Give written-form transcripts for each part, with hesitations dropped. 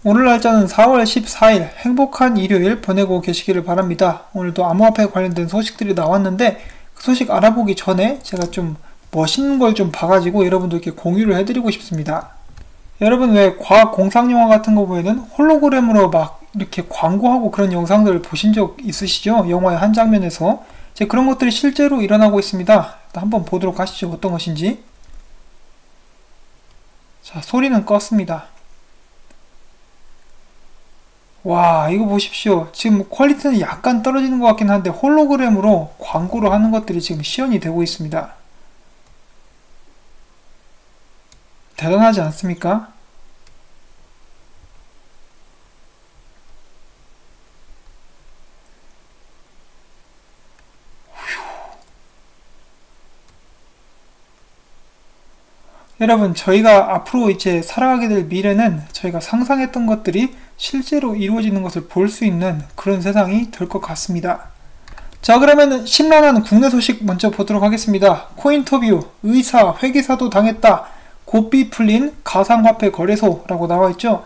오늘 날짜는 4월 14일 행복한 일요일 보내고 계시기를 바랍니다. 오늘도 암호화폐 관련된 소식들이 나왔는데 그 소식 알아보기 전에 제가 좀 멋있는 걸 좀 봐가지고 여러분들께 공유를 해드리고 싶습니다. 여러분 왜 과학 공상 영화 같은 거 보면은 홀로그램으로 막 이렇게 광고하고 그런 영상들을 보신 적 있으시죠? 영화의 한 장면에서 이제 그런 것들이 실제로 일어나고 있습니다. 한번 보도록 하시죠. 어떤 것인지. 자, 소리는 껐습니다. 와, 이거 보십시오. 지금 퀄리티는 약간 떨어지는 것 같긴 한데 홀로그램으로 광고를 하는 것들이 지금 시연이 되고 있습니다. 대단하지 않습니까? 여러분, 저희가 앞으로 이제 살아가게 될 미래는 저희가 상상했던 것들이 실제로 이루어지는 것을 볼 수 있는 그런 세상이 될 것 같습니다. 자, 그러면 심란한 국내 소식 먼저 보도록 하겠습니다. 코인터뷰, 의사, 회계사도 당했다. 고삐 풀린 가상화폐 거래소라고 나와있죠.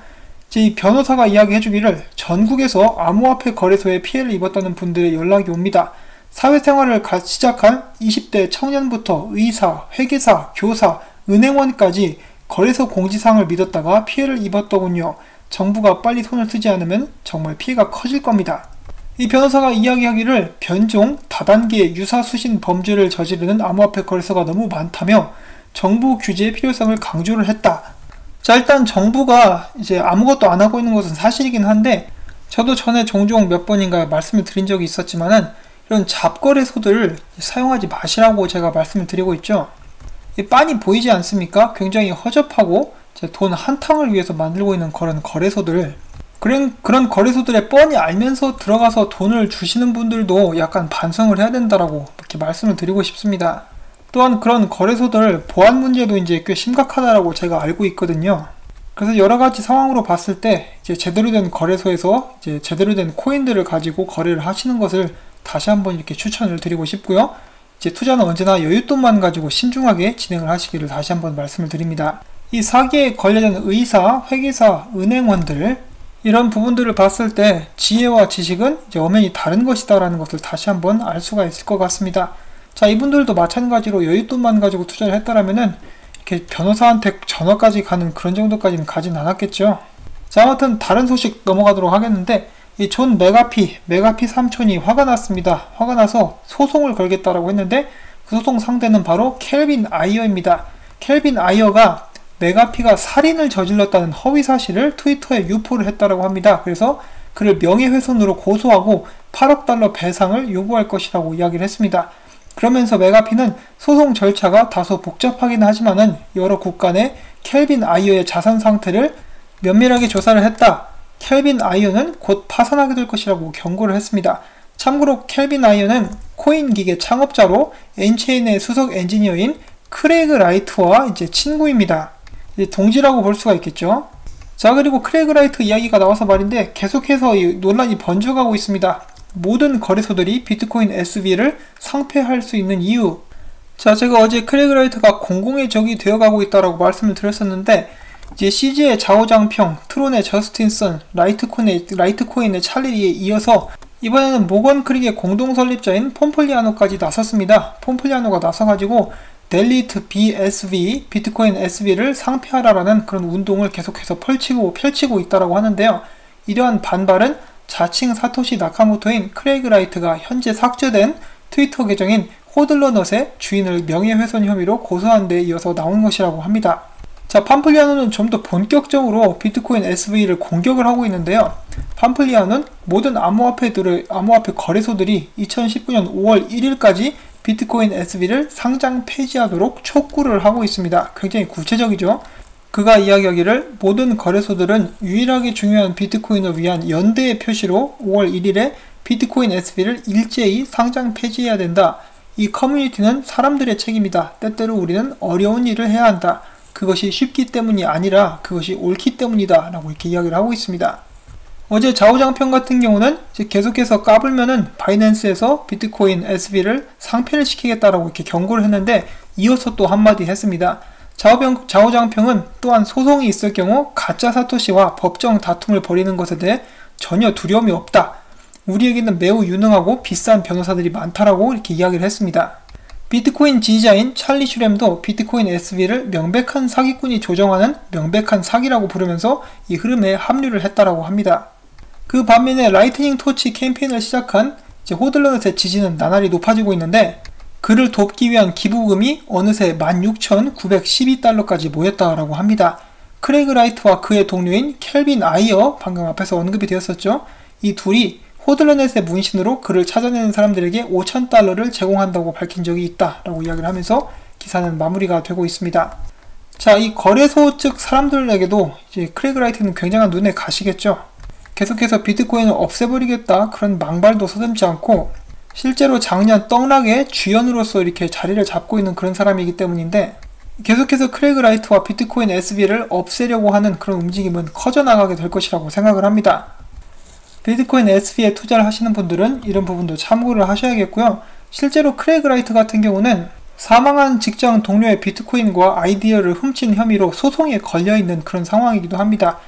이제 이 변호사가 이야기해주기를 전국에서 암호화폐 거래소에 피해를 입었다는 분들의 연락이 옵니다. 사회생활을 시작한 20대 청년부터 의사, 회계사, 교사, 은행원까지 거래소 공지사항을 믿었다가 피해를 입었더군요. 정부가 빨리 손을 쓰지 않으면 정말 피해가 커질 겁니다. 이 변호사가 이야기하기를 변종, 다단계, 유사수신 범죄를 저지르는 암호화폐 거래소가 너무 많다며 정부 규제의 필요성을 강조를 했다. 자, 일단 정부가 이제 아무것도 안 하고 있는 것은 사실이긴 한데 저도 전에 종종 몇 번인가 말씀을 드린 적이 있었지만은 이런 잡거래소들을 사용하지 마시라고 제가 말씀을 드리고 있죠. 빤히 보이지 않습니까? 굉장히 허접하고 돈 한탕을 위해서 만들고 있는 그런 거래소들, 그런 거래소들에 뻔히 알면서 들어가서 돈을 주시는 분들도 약간 반성을 해야 된다라고 이렇게 말씀을 드리고 싶습니다. 또한 그런 거래소들 보안 문제도 이제 꽤 심각하다라고 제가 알고 있거든요. 그래서 여러 가지 상황으로 봤을 때 이제 제대로 된 거래소에서 이제 제대로 된 코인들을 가지고 거래를 하시는 것을 다시 한번 이렇게 추천을 드리고 싶고요. 이제 투자는 언제나 여윳돈만 가지고 신중하게 진행을 하시기를 다시 한번 말씀을 드립니다. 이 사기에 걸려진 의사, 회계사, 은행원들 이런 부분들을 봤을 때 지혜와 지식은 이제 엄연히 다른 것이다라는 것을 다시 한번 알 수가 있을 것 같습니다. 자, 이분들도 마찬가지로 여윳돈만 가지고 투자를 했다라면은 이렇게 변호사한테 전화까지 가는 그런 정도까지는 가진 않았겠죠. 자, 아무튼 다른 소식 넘어가도록 하겠는데 이 존 메가피 삼촌이 화가 났습니다. 화가 나서 소송을 걸겠다라고 했는데 그 소송 상대는 바로 켈빈 아이어입니다. 켈빈 아이어가 메가피가 살인을 저질렀다는 허위 사실을 트위터에 유포를 했다라고 합니다. 그래서 그를 명예훼손으로 고소하고 8억 달러 배상을 요구할 것이라고 이야기를 했습니다. 그러면서 메가피는 소송 절차가 다소 복잡하긴 하지만은 여러 국가 내 켈빈 아이어의 자산 상태를 면밀하게 조사를 했다. 켈빈 아이어는 곧 파산하게 될 것이라고 경고를 했습니다. 참고로 켈빈 아이어는 코인 기계 창업자로 엔체인의 수석 엔지니어인 크레이그 라이트와 이제 친구입니다. 이제 동지라고 볼 수가 있겠죠. 자, 그리고 크레이그 라이트 이야기가 나와서 말인데 계속해서 이 논란이 번져가고 있습니다. 모든 거래소들이 비트코인 SV를 상폐할 수 있는 이유. 자, 제가 어제 크레이그 라이트가 공공의 적이 되어가고 있다라고 말씀을 드렸었는데 이제 CG의 자오장평, 트론의 저스틴 선, 라이트코인의 찰리에 이어서 이번에는 모건 크릭의 공동 설립자인 폼플리아노까지 나섰습니다. 폼플리아노가 나서가지고 델리트 BSV, 비트코인 SV를 상폐하라라는 그런 운동을 계속해서 펼치고 있다라고 하는데요. 이러한 반발은 자칭 사토시 나카모토인 크레이그 라이트가 현재 삭제된 트위터 계정인 호들러넛의 주인을 명예훼손 혐의로 고소한 데 이어서 나온 것이라고 합니다. 자, 팜플리아노는 좀 더 본격적으로 비트코인 SV를 공격을 하고 있는데요. 팜플리아노는 모든 암호화폐 거래소들이 2019년 5월 1일까지 비트코인 SV를 상장 폐지하도록 촉구를 하고 있습니다. 굉장히 구체적이죠. 그가 이야기하기를 모든 거래소들은 유일하게 중요한 비트코인을 위한 연대의 표시로 5월 1일에 비트코인 SV를 일제히 상장 폐지해야 된다. 이 커뮤니티는 사람들의 책임이다. 때때로 우리는 어려운 일을 해야 한다. 그것이 쉽기 때문이 아니라 그것이 옳기 때문이다 라고 이렇게 이야기를 하고 있습니다. 어제 자오장평 같은 경우는 계속해서 까불면은 바이낸스에서 비트코인 SV를 상폐를 시키겠다라고 이렇게 경고를 했는데 이어서 또 한마디 했습니다. 좌우장평은 또한 소송이 있을 경우 가짜 사토시와 법정 다툼을 벌이는 것에 대해 전혀 두려움이 없다. 우리에게는 매우 유능하고 비싼 변호사들이 많다라고 이렇게 이야기를 했습니다. 비트코인 지지자인 찰리 슈렘도 비트코인 SV를 명백한 사기꾼이 조정하는 명백한 사기라고 부르면서 이 흐름에 합류를 했다라고 합니다. 그 반면에 라이트닝 토치 캠페인을 시작한 호들넛의 지지는 나날이 높아지고 있는데 그를 돕기 위한 기부금이 어느새 16,912달러까지 모였다라고 합니다. 크레이그 라이트와 그의 동료인 켈빈 아이어, 방금 앞에서 언급이 되었었죠. 이 둘이 호들넛의 문신으로 그를 찾아내는 사람들에게 5,000달러를 제공한다고 밝힌 적이 있다라고 이야기를 하면서 기사는 마무리가 되고 있습니다. 자, 이 거래소 측 사람들에게도 이제 크레이그 라이트는 굉장한 눈에 가시겠죠. 계속해서 비트코인을 없애버리겠다 그런 망발도 서슴지 않고 실제로 작년 떡락의 주연으로서 이렇게 자리를 잡고 있는 그런 사람이기 때문인데 계속해서 크레이그 라이트와 비트코인 SV를 없애려고 하는 그런 움직임은 커져나가게 될 것이라고 생각을 합니다. 비트코인 SV에 투자를 하시는 분들은 이런 부분도 참고를 하셔야겠고요. 실제로 크레이그 라이트 같은 경우는 사망한 직장 동료의 비트코인과 아이디어를 훔친 혐의로 소송에 걸려있는 그런 상황이기도 합니다.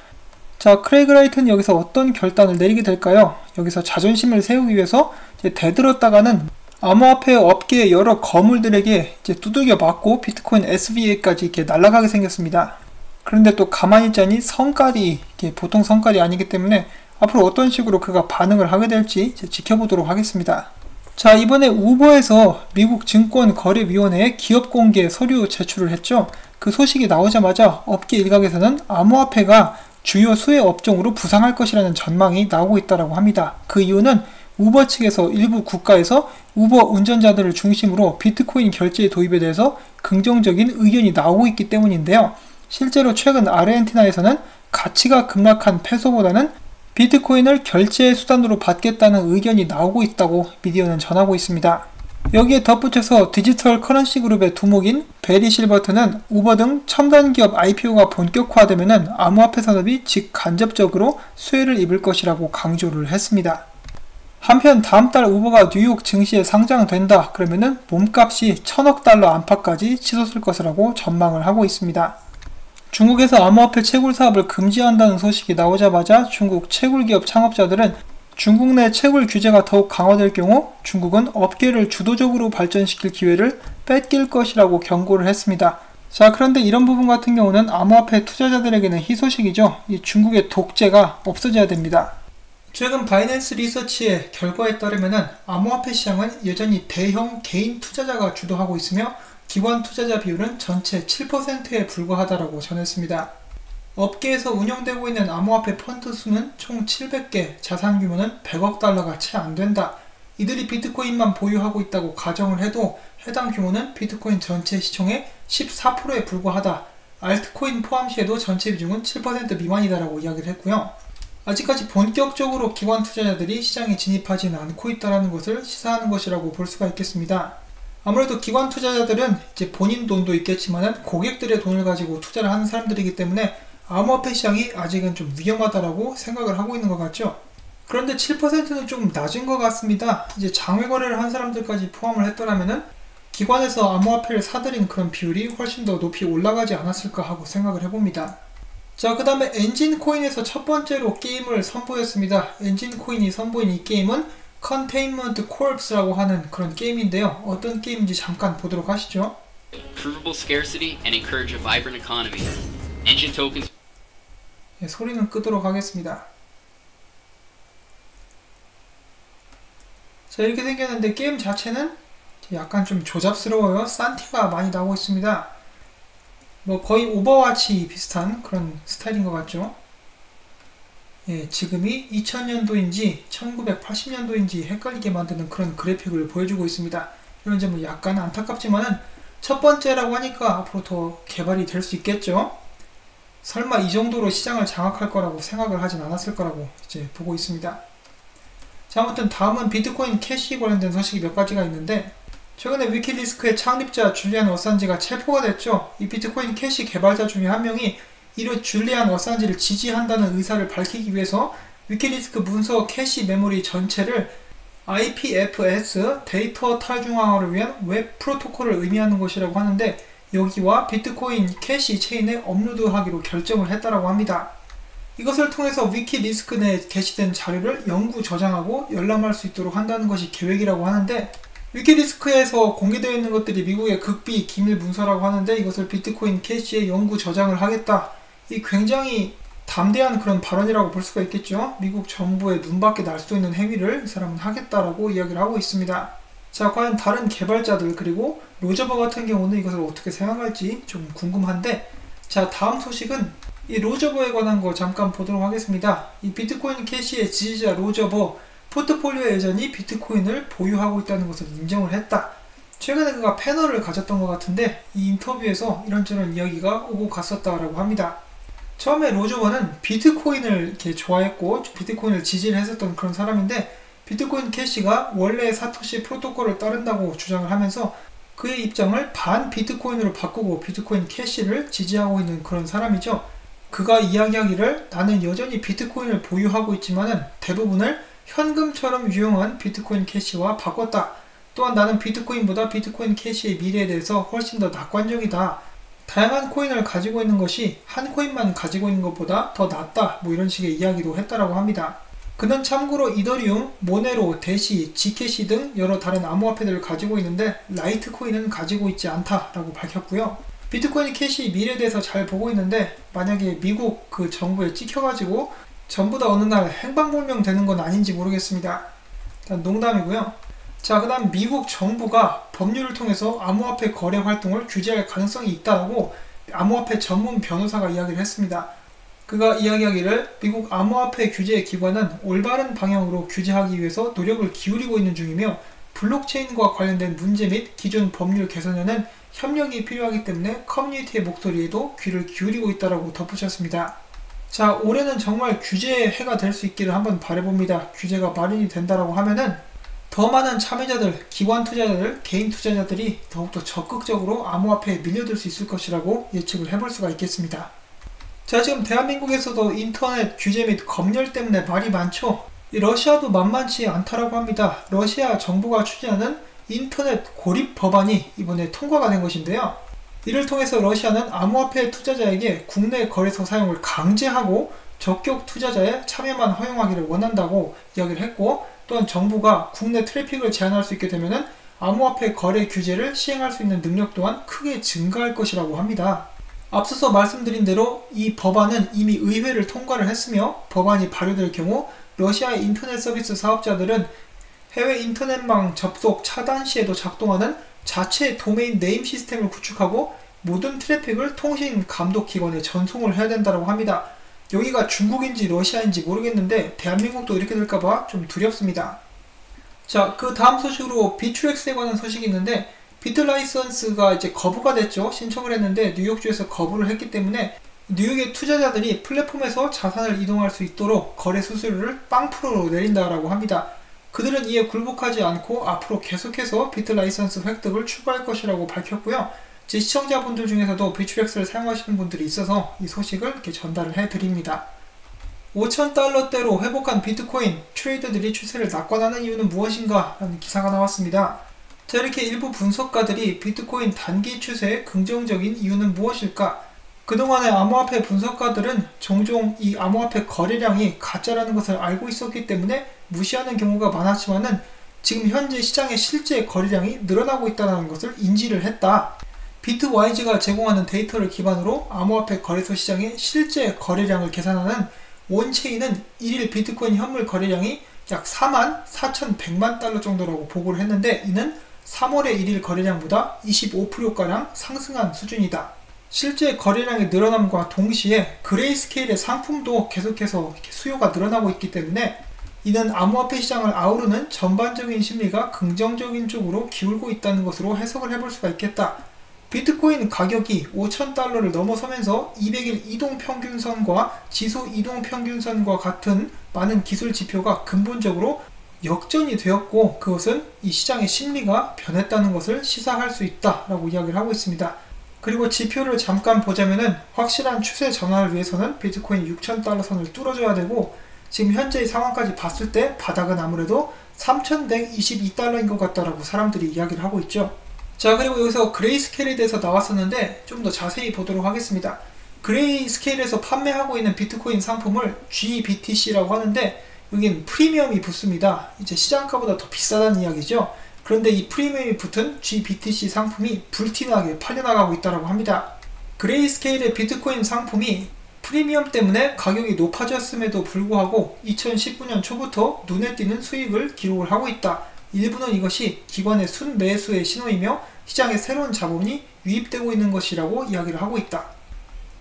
자, 크레이그 라이트는 여기서 어떤 결단을 내리게 될까요? 여기서 자존심을 세우기 위해서 이제 대들었다가는 암호화폐 업계의 여러 거물들에게 이제 두들겨 맞고 비트코인 SV까지 이렇게 날아가게 생겼습니다. 그런데 또 가만히 있자니 성깔이 이게 보통 성깔이 아니기 때문에 앞으로 어떤 식으로 그가 반응을 하게 될지 이제 지켜보도록 하겠습니다. 자, 이번에 우버에서 미국 증권거래위원회에 기업 공개 서류 제출을 했죠. 그 소식이 나오자마자 업계 일각에서는 암호화폐가 주요 수혜 업종으로 부상할 것이라는 전망이 나오고 있다고 합니다. 그 이유는 우버 측에서 일부 국가에서 우버 운전자들을 중심으로 비트코인 결제 도입에 대해서 긍정적인 의견이 나오고 있기 때문인데요. 실제로 최근 아르헨티나에서는 가치가 급락한 페소보다는 비트코인을 결제 수단으로 받겠다는 의견이 나오고 있다고 미디어는 전하고 있습니다. 여기에 덧붙여서 디지털 커런시 그룹의 두목인 베리 실버트는 우버 등 첨단 기업 IPO가 본격화되면 암호화폐 산업이 직간접적으로 수혜를 입을 것이라고 강조를 했습니다. 한편 다음 달 우버가 뉴욕 증시에 상장된다 그러면은 몸값이 1,000억 달러 안팎까지 치솟을 것이라고 전망을 하고 있습니다. 중국에서 암호화폐 채굴 사업을 금지한다는 소식이 나오자마자 중국 채굴기업 창업자들은 중국 내 채굴 규제가 더욱 강화될 경우 중국은 업계를 주도적으로 발전시킬 기회를 뺏길 것이라고 경고를 했습니다. 자, 그런데 이런 부분 같은 경우는 암호화폐 투자자들에게는 희소식이죠. 이 중국의 독재가 없어져야 됩니다. 최근 바이낸스 리서치의 결과에 따르면 암호화폐 시장은 여전히 대형 개인 투자자가 주도하고 있으며 기관 투자자 비율은 전체 7%에 불과하다고 전했습니다. 업계에서 운영되고 있는 암호화폐 펀드 수는 총 700개, 자산 규모는 100억 달러가 채 안 된다. 이들이 비트코인만 보유하고 있다고 가정을 해도 해당 규모는 비트코인 전체 시총의 14%에 불과하다. 알트코인 포함 시에도 전체 비중은 7% 미만이다라고 이야기를 했고요. 아직까지 본격적으로 기관 투자자들이 시장에 진입하지는 않고 있다는 것을 시사하는 것이라고 볼 수가 있겠습니다. 아무래도 기관 투자자들은 이제 본인 돈도 있겠지만 고객들의 돈을 가지고 투자를 하는 사람들이기 때문에 암호화폐 시장이 아직은 좀 위험하다라고 생각을 하고 있는 것 같죠. 그런데 7%는 좀 낮은 것 같습니다. 이제 장외 거래를 한 사람들까지 포함을 했더라면은 기관에서 암호화폐를 사들인 그런 비율이 훨씬 더 높이 올라가지 않았을까 하고 생각을 해봅니다. 자, 그 다음에 엔진코인에서 첫 번째로 게임을 선보였습니다. 엔진코인이 선보인 이 게임은 Containment Corps라고 하는 그런 게임인데요. 어떤 게임인지 잠깐 보도록 하시죠. Provable scarcity and encourage a vibrant economy. Engine tokens. 네, 소리는 끄도록 하겠습니다. 자, 이렇게 생겼는데 게임 자체는 약간 좀 조잡스러워요. 산티가 많이 나오고 있습니다. 뭐 거의 오버워치 비슷한 그런 스타일인 것 같죠. 예, 지금이 2000년도인지 1980년도인지 헷갈리게 만드는 그런 그래픽을 보여주고 있습니다. 이런 점은 약간 안타깝지만은 첫 번째라고 하니까 앞으로 더 개발이 될 수 있겠죠. 설마 이 정도로 시장을 장악할 거라고 생각을 하진 않았을 거라고 이제 보고 있습니다. 자, 아무튼 다음은 비트코인 캐시 관련된 소식이 몇 가지가 있는데, 최근에 위키리스크의 창립자 줄리안 어산지가 체포가 됐죠. 이 비트코인 캐시 개발자 중에 한 명이 이로 줄리안 어산지를 지지한다는 의사를 밝히기 위해서 위키리스크 문서 캐시 메모리 전체를 IPFS 데이터 탈중앙화를 위한 웹 프로토콜을 의미하는 것이라고 하는데, 여기와 비트코인 캐시 체인에 업로드하기로 결정을 했다라고 합니다. 이것을 통해서 위키리스크 내에 게시된 자료를 영구 저장하고 열람할 수 있도록 한다는 것이 계획이라고 하는데, 위키리스크에서 공개되어 있는 것들이 미국의 극비 기밀 문서라고 하는데 이것을 비트코인 캐시에 영구 저장을 하겠다. 이 굉장히 담대한 그런 발언이라고 볼 수가 있겠죠. 미국 정부의 눈밖에 날 수 있는 행위를 이 사람은 하겠다라고 이야기를 하고 있습니다. 자, 과연 다른 개발자들 그리고 로저버 같은 경우는 이것을 어떻게 생각할지 좀 궁금한데, 자, 다음 소식은 이 로저버에 관한 거 잠깐 보도록 하겠습니다. 이 비트코인 캐시의 지지자 로저버, 포트폴리오에 여전히 비트코인을 보유하고 있다는 것을 인정을 했다. 최근에 그가 패널을 가졌던 것 같은데 이 인터뷰에서 이런저런 이야기가 오고 갔었다라고 합니다. 처음에 로저버는 비트코인을 이렇게 좋아했고 비트코인을 지지를 했었던 그런 사람인데, 비트코인 캐시가 원래 사토시 프로토콜을 따른다고 주장을 하면서 그의 입장을 반 비트코인으로 바꾸고 비트코인 캐시를 지지하고 있는 그런 사람이죠. 그가 이야기하기를 나는 여전히 비트코인을 보유하고 있지만은 대부분을 현금처럼 유용한 비트코인 캐시와 바꿨다. 또한 나는 비트코인보다 비트코인 캐시의 미래에 대해서 훨씬 더 낙관적이다. 다양한 코인을 가지고 있는 것이 한 코인만 가지고 있는 것보다 더 낫다. 뭐 이런 식의 이야기도 했다라고 합니다. 그는 참고로 이더리움, 모네로, 대시, 지캐시 등 여러 다른 암호화폐들을 가지고 있는데 라이트코인은 가지고 있지 않다라고 밝혔고요. 비트코인 캐시 미래에 대해서 잘 보고 있는데 만약에 미국 그 정부에 찍혀가지고 전부 다 어느 날 행방불명 되는 건 아닌지 모르겠습니다. 일단 농담이고요. 자, 그 다음 미국 정부가 법률을 통해서 암호화폐 거래 활동을 규제할 가능성이 있다고 암호화폐 전문 변호사가 이야기를 했습니다. 그가 이야기하기를 미국 암호화폐 규제 기관은 올바른 방향으로 규제하기 위해서 노력을 기울이고 있는 중이며 블록체인과 관련된 문제 및 기존 법률 개선에는 협력이 필요하기 때문에 커뮤니티의 목소리에도 귀를 기울이고 있다고 덧붙였습니다. 자, 올해는 정말 규제의 해가 될 수 있기를 한번 바라봅니다. 규제가 마련이 된다라고 하면은 더 많은 참여자들, 기관 투자자들, 개인 투자자들이 더욱더 적극적으로 암호화폐에 밀려들 수 있을 것이라고 예측을 해볼 수가 있겠습니다. 자, 지금 대한민국에서도 인터넷 규제 및 검열 때문에 말이 많죠. 이 러시아도 만만치 않다라고 합니다. 러시아 정부가 추진하는 인터넷 고립 법안이 이번에 통과가 된 것인데요. 이를 통해서 러시아는 암호화폐 투자자에게 국내 거래소 사용을 강제하고 적격 투자자의 참여만 허용하기를 원한다고 이야기를 했고, 또한 정부가 국내 트래픽을 제한할 수 있게 되면 암호화폐 거래 규제를 시행할 수 있는 능력 또한 크게 증가할 것이라고 합니다. 앞서서 말씀드린 대로 이 법안은 이미 의회를 통과를 했으며 법안이 발효될 경우 러시아의 인터넷 서비스 사업자들은 해외 인터넷망 접속 차단 시에도 작동하는 자체 도메인 네임 시스템을 구축하고 모든 트래픽을 통신 감독 기관에 전송을 해야 된다고 합니다. 여기가 중국인지 러시아인지 모르겠는데 대한민국도 이렇게 될까봐 좀 두렵습니다. 자, 그 다음 소식으로 비트렉스에 관한 소식이 있는데, 비트 라이선스가 이제 거부가 됐죠. 신청을 했는데 뉴욕주에서 거부를 했기 때문에 뉴욕의 투자자들이 플랫폼에서 자산을 이동할 수 있도록 거래 수수료를 0%로 내린다라고 합니다. 그들은 이에 굴복하지 않고 앞으로 계속해서 비트 라이선스 획득을 추구할 것이라고 밝혔고요. 제 시청자분들 중에서도 비트렉스를 사용하시는 분들이 있어서 이 소식을 이렇게 전달을 해드립니다. 5,000달러대로 회복한 비트코인, 트레이더들이 추세를 낙관하는 이유는 무엇인가? 라는 기사가 나왔습니다. 자, 이렇게 일부 분석가들이 비트코인 단기 추세의 긍정적인 이유는 무엇일까? 그동안의 암호화폐 분석가들은 종종 이 암호화폐 거래량이 가짜라는 것을 알고 있었기 때문에 무시하는 경우가 많았지만은 지금 현재 시장의 실제 거래량이 늘어나고 있다는 것을 인지를 했다. 비트와이즈가 제공하는 데이터를 기반으로 암호화폐 거래소 시장의 실제 거래량을 계산하는 원체인은 1일 비트코인 현물 거래량이 약 44,100만 달러 정도라고 보고를 했는데, 이는 3월의 1일 거래량보다 25%가량 상승한 수준이다. 실제 거래량의 늘어남과 동시에 그레이스케일의 상품도 계속해서 수요가 늘어나고 있기 때문에 이는 암호화폐 시장을 아우르는 전반적인 심리가 긍정적인 쪽으로 기울고 있다는 것으로 해석을 해볼 수가 있겠다. 비트코인 가격이 5,000달러를 넘어서면서 200일 이동평균선과 지수 이동평균선과 같은 많은 기술 지표가 근본적으로 역전이 되었고, 그것은 이 시장의 심리가 변했다는 것을 시사할 수 있다라고 이야기를 하고 있습니다. 그리고 지표를 잠깐 보자면은 확실한 추세 전환을 위해서는 비트코인 6,000달러 선을 뚫어줘야 되고, 지금 현재의 상황까지 봤을 때 바닥은 아무래도 3,122달러인 것 같다라고 사람들이 이야기를 하고 있죠. 자, 그리고 여기서 그레이스케일에 대해서 나왔었는데 좀 더 자세히 보도록 하겠습니다. 그레이스케일에서 판매하고 있는 비트코인 상품을 GBTC라고 하는데 여긴 프리미엄이 붙습니다. 이제 시장가보다 더 비싸다는 이야기죠. 그런데 이 프리미엄이 붙은 GBTC 상품이 불티나게 팔려나가고 있다고 합니다. 그레이스케일의 비트코인 상품이 프리미엄 때문에 가격이 높아졌음에도 불구하고 2019년 초부터 눈에 띄는 수익을 기록을 하고 있다. 일부는 이것이 기관의 순매수의 신호이며 시장에 새로운 자본이 유입되고 있는 것이라고 이야기를 하고 있다.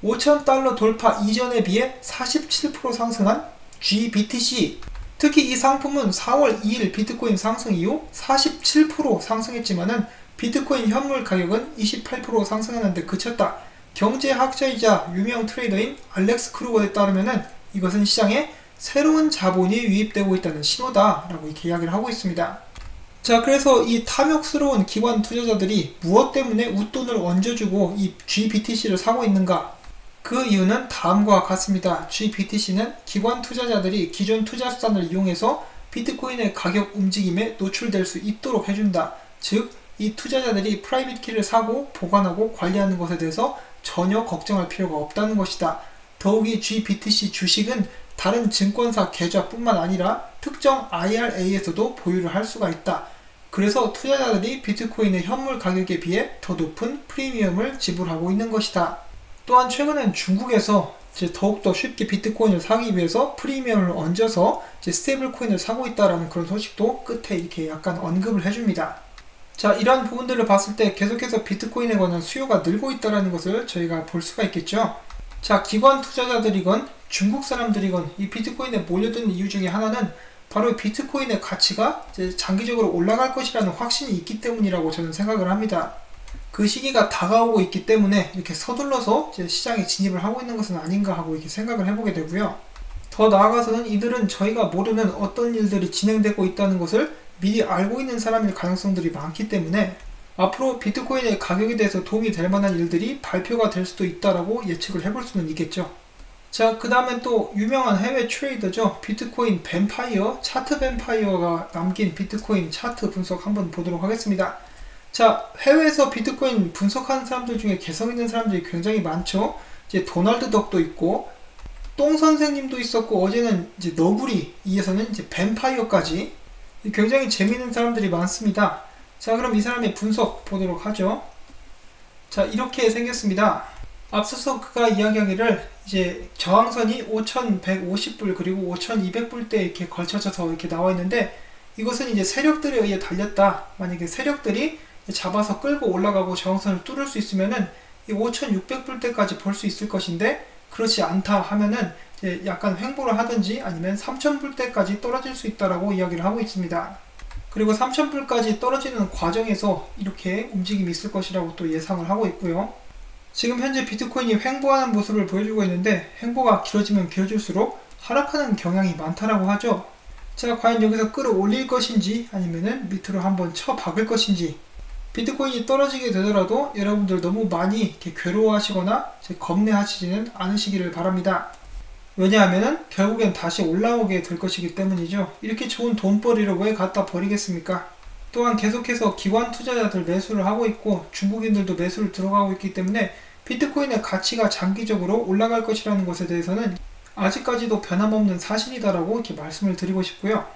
5,000달러 돌파 이전에 비해 47% 상승한 GBTC. 특히 이 상품은 4월 2일 비트코인 상승 이후 47% 상승했지만은 비트코인 현물 가격은 28% 상승하는데 그쳤다. 경제학자이자 유명 트레이더인 알렉스 크루거에 따르면은 이것은 시장에 새로운 자본이 유입되고 있다는 신호다라고 이렇게 이야기를 하고 있습니다. 자, 그래서 이 탐욕스러운 기관 투자자들이 무엇 때문에 웃돈을 얹어주고 이 GBTC를 사고 있는가? 그 이유는 다음과 같습니다. GBTC는 기관 투자자들이 기존 투자 수단을 이용해서 비트코인의 가격 움직임에 노출될 수 있도록 해준다. 즉, 이 투자자들이 프라이빗 키를 사고 보관하고 관리하는 것에 대해서 전혀 걱정할 필요가 없다는 것이다. 더욱이 GBTC 주식은 다른 증권사 계좌뿐만 아니라 특정 IRA에서도 보유를 할 수가 있다. 그래서 투자자들이 비트코인의 현물 가격에 비해 더 높은 프리미엄을 지불하고 있는 것이다. 또한 최근엔 중국에서 이제 더욱더 쉽게 비트코인을 사기 위해서 프리미엄을 얹어서 이제 스테이블 코인을 사고 있다라는 그런 소식도 끝에 이렇게 약간 언급을 해줍니다. 자, 이런 부분들을 봤을 때 계속해서 비트코인에 관한 수요가 늘고 있다는 것을 저희가 볼 수가 있겠죠. 자, 기관 투자자들이건 중국 사람들이건 이 비트코인에 몰려든 이유 중에 하나는 바로 비트코인의 가치가 이제 장기적으로 올라갈 것이라는 확신이 있기 때문이라고 저는 생각을 합니다. 그 시기가 다가오고 있기 때문에 이렇게 서둘러서 이제 시장에 진입을 하고 있는 것은 아닌가 하고 이렇게 생각을 해보게 되고요. 더 나아가서는 이들은 저희가 모르는 어떤 일들이 진행되고 있다는 것을 미리 알고 있는 사람일 가능성들이 많기 때문에 앞으로 비트코인의 가격에 대해서 도움이 될 만한 일들이 발표가 될 수도 있다라고 예측을 해볼 수는 있겠죠. 자, 그 다음엔 또 유명한 해외 트레이더죠. 비트코인 뱀파이어, 차트 뱀파이어가 남긴 비트코인 차트 분석 한번 보도록 하겠습니다. 자, 해외에서 비트코인 분석하는 사람들 중에 개성 있는 사람들이 굉장히 많죠. 이제 도널드 덕도 있고, 똥 선생님도 있었고, 어제는 이제 너구리, 이에서는 이제 뱀파이어까지 굉장히 재미있는 사람들이 많습니다. 자, 그럼 이 사람의 분석 보도록 하죠. 자, 이렇게 생겼습니다. 앞서서 그가 이야기하기를 이제 저항선이 5,150불 그리고 5,200불대 이렇게 걸쳐져서 이렇게 나와 있는데 이것은 이제 세력들에 의해 달렸다. 만약에 세력들이 잡아서 끌고 올라가고 저항선을 뚫을 수 있으면은 이 5,600불대까지 볼 수 있을 것인데 그렇지 않다 하면은 이제 약간 횡보를 하든지 아니면 3,000불대까지 떨어질 수 있다라고 이야기를 하고 있습니다. 그리고 3,000불까지 떨어지는 과정에서 이렇게 움직임이 있을 것이라고 또 예상을 하고 있고요. 지금 현재 비트코인이 횡보하는 모습을 보여주고 있는데 횡보가 길어지면 길어질수록 하락하는 경향이 많다라고 하죠. 자, 과연 여기서 끌어올릴 것인지 아니면은 밑으로 한번 쳐 박을 것인지. 비트코인이 떨어지게 되더라도 여러분들 너무 많이 이렇게 괴로워하시거나 겁내하시지는 않으시기를 바랍니다. 왜냐하면은 결국엔 다시 올라오게 될 것이기 때문이죠. 이렇게 좋은 돈벌이를 왜 갖다 버리겠습니까? 또한 계속해서 기관 투자자들 매수를 하고 있고 중국인들도 매수를 들어가고 있기 때문에 비트코인의 가치가 장기적으로 올라갈 것이라는 것에 대해서는 아직까지도 변함없는 사실이다라고 이렇게 말씀을 드리고 싶고요.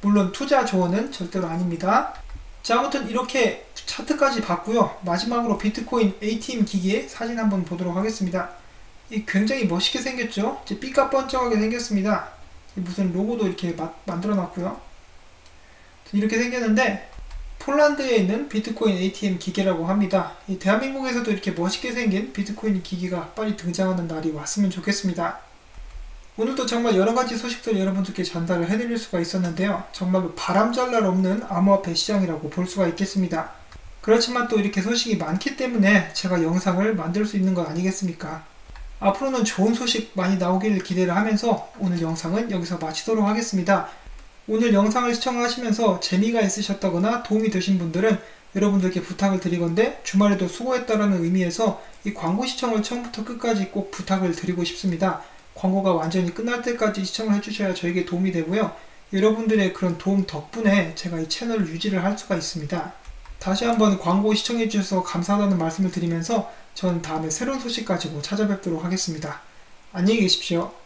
물론 투자 조언은 절대로 아닙니다. 자, 아무튼 이렇게 차트까지 봤고요. 마지막으로 비트코인 ATM 기기의 사진 한번 보도록 하겠습니다. 이 굉장히 멋있게 생겼죠? 이제 삐까뻔쩍하게 생겼습니다. 무슨 로고도 이렇게 만들어 놨고요. 이렇게 생겼는데 폴란드에 있는 비트코인 ATM 기계라고 합니다. 이 대한민국에서도 이렇게 멋있게 생긴 비트코인 기기가 빨리 등장하는 날이 왔으면 좋겠습니다. 오늘도 정말 여러가지 소식들 여러분들께 전달을 해드릴 수가 있었는데요. 정말로 바람잘날 없는 암호화폐 시장이라고 볼 수가 있겠습니다. 그렇지만 또 이렇게 소식이 많기 때문에 제가 영상을 만들 수 있는 거 아니겠습니까? 앞으로는 좋은 소식 많이 나오기를 기대를 하면서 오늘 영상은 여기서 마치도록 하겠습니다. 오늘 영상을 시청하시면서 재미가 있으셨다거나 도움이 되신 분들은 여러분들께 부탁을 드리건데 주말에도 수고했다라는 의미에서 이 광고 시청을 처음부터 끝까지 꼭 부탁을 드리고 싶습니다. 광고가 완전히 끝날 때까지 시청을 해주셔야 저에게 도움이 되고요. 여러분들의 그런 도움 덕분에 제가 이 채널을 유지를 할 수가 있습니다. 다시 한번 광고 시청해주셔서 감사하다는 말씀을 드리면서 전 다음에 새로운 소식 가지고 찾아뵙도록 하겠습니다. 안녕히 계십시오.